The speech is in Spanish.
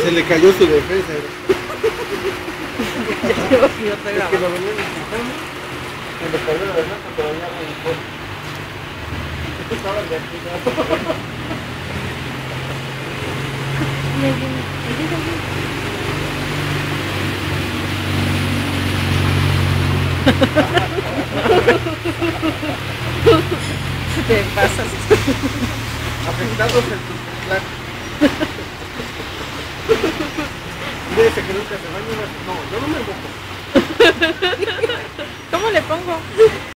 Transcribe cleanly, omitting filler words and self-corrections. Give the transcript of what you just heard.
Se le cayó su defensa. Ya llevo aquí otra Es que grabada. lo venían empujando. Se le cayó la defensa, pero ya no importa. Estaba de aquí, ¿no? Te pasas. Afectados en tu plan. Dice que nunca se baña. No, yo no me mojo. ¿Cómo le pongo?